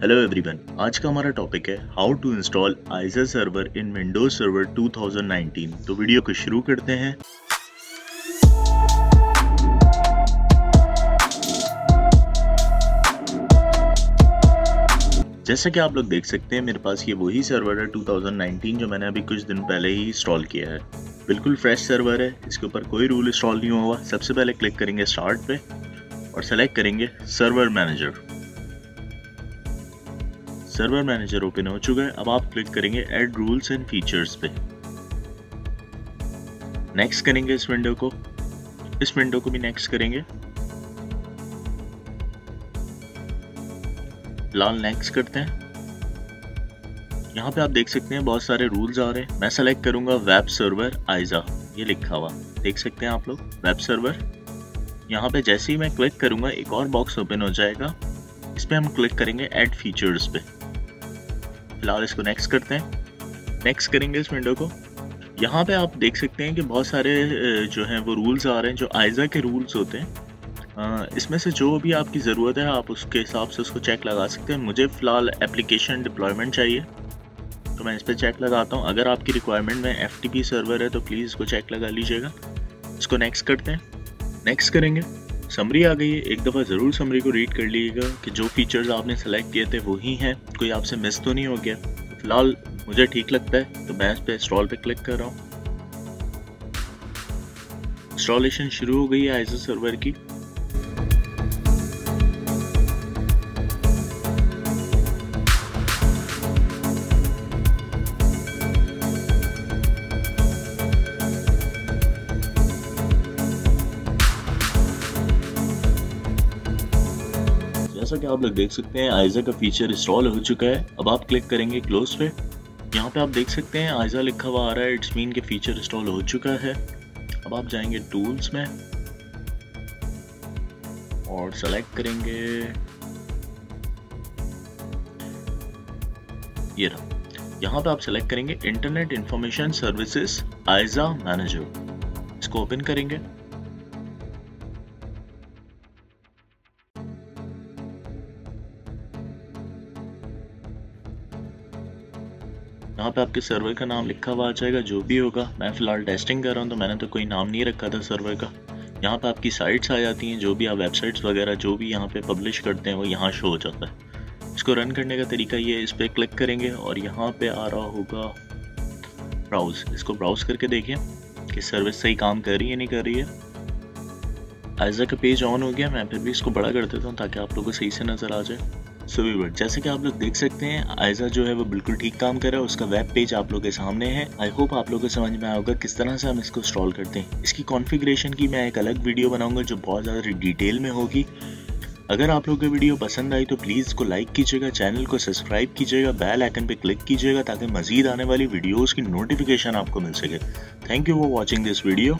Hello everyone, आज का हमारा टॉपिक है how to install ISA server in Windows server 2019। तो वीडियो को शुरू करते हैं। जैसा कि आप लोग देख सकते हैं, मेरे पास ये वही सर्वर है 2019 जो मैंने अभी कुछ दिन पहले ही इंस्टॉल किया है। बिल्कुल फ्रेश सर्वर है, इसके ऊपर कोई रूल इंस्टॉल नहीं हुआ। सबसे पहले क्लिक करेंगे स्टार्ट पे और सेलेक्ट करेंगे server manager. Server manager open हो चुका है। अब आप क्लिक करेंगे ऐड रूल्स एंड फीचर्स पे। नेक्स्ट करेंगे इस विंडो को भी नेक्स्ट करेंगे। फिलहाल नेक्स्ट करते हैं। यहाँ पे आप देख सकते हैं बहुत सारे रूल्स आ रहे हैं। मैं सेलेक्ट करूंगा वेब सर्वर आइजा, ये लिखा हुआ देख सकते हैं आप लोग, वेब सर्वर। यहाँ पे जैसे ही मैं क्लिक करूंगा एक और बॉक्स ओपन हो जाएगा। इस पे हम क्लिक करेंगे ऐड फीचर्स पे। फिलहाल इसको नेक्स्ट करते हैं। नेक्स्ट करेंगे इस विंडो को। यहाँ पे आप देख सकते हैं कि बहुत सारे जो हैं वो रूल्स आ रहे हैं जो आइजा के रूल्स होते हैं। इसमें से जो भी आपकी ज़रूरत है आप उसके हिसाब से उसको चेक लगा सकते हैं। मुझे फ़िलहाल एप्लीकेशन डिप्लॉयमेंट चाहिए तो मैं इस पर चेक लगाता हूँ। अगर आपकी रिक्वायरमेंट में FTP सर्वर है तो प्लीज़ इसको चेक लगा लीजिएगा। इसको नेक्स्ट करते हैं। नेक्स्ट करेंगे। समरी आ गई है, एक दफ़ा ज़रूर समरी को रीड कर लीजिएगा कि जो फीचर्स आपने सेलेक्ट किए थे वही हैं, कोई आपसे मिस तो नहीं हो गया। फिलहाल मुझे ठीक लगता है तो मैं इस पर इंस्टॉल पे क्लिक कर रहा हूँ। इंस्टॉलेशन शुरू हो गई है आइजा सर्वर की। जैसा कि आप लोग देख सकते हैं आइजा का फीचर इंस्टॉल हो चुका है। अब आप क्लिक करेंगे क्लोज पे। यहाँ पे आप देख सकते हैं आइजा लिखा हुआ आ रहा है। इट्स मीन के फीचर इंस्टॉल हो चुका है। अब आप जाएंगे टूल्स में और सेलेक्ट करेंगे ये रहा। यहाँ पे आप सेलेक्ट करेंगे इंटरनेट इंफॉर्मेशन सर्विसेज आइजा मैनेजर। इसको ओपन करेंगे। यहाँ पे आपके सर्वर का नाम लिखा हुआ आ जाएगा, जो भी होगा। मैं फिलहाल टेस्टिंग कर रहा हूँ तो मैंने तो कोई नाम नहीं रखा था सर्वर का। यहाँ पे आपकी साइट्स आ जाती हैं, जो भी आप वेबसाइट्स वगैरह जो भी यहाँ पे पब्लिश करते हैं वो यहाँ शो हो जाता है। इसको रन करने का तरीका ये है, इस पर क्लिक करेंगे और यहाँ पे आ रहा होगा ब्राउज। इसको ब्राउज करके देखिए कि सर्विस सही काम कर रही है नहीं कर रही है। आइजा का पेज ऑन हो गया। मैं फिर भी इसको बड़ा कर देता हूँ ताकि आप लोगों को सही से नज़र आ जाए। सो व्यूअर, जैसे कि आप लोग देख सकते हैं आइजा जो है वो बिल्कुल ठीक काम कर रहा है। उसका वेब पेज आप लोगों के सामने है। आई होप आप लोगों को समझ में आया होगा किस तरह से हम इसको इंस्टॉल करते हैं। इसकी कॉन्फ़िगरेशन की मैं एक अलग वीडियो बनाऊंगा जो बहुत ज़्यादा डिटेल में होगी। अगर आप लोगों को वीडियो पसंद आई तो प्लीज़ इसको लाइक कीजिएगा, चैनल को सब्सक्राइब कीजिएगा, बेल आइकन पे क्लिक कीजिएगा ताकि मज़ीद आने वाली वीडियोज़ की नोटिफिकेशन आपको मिल सके। Thank you for watching this video.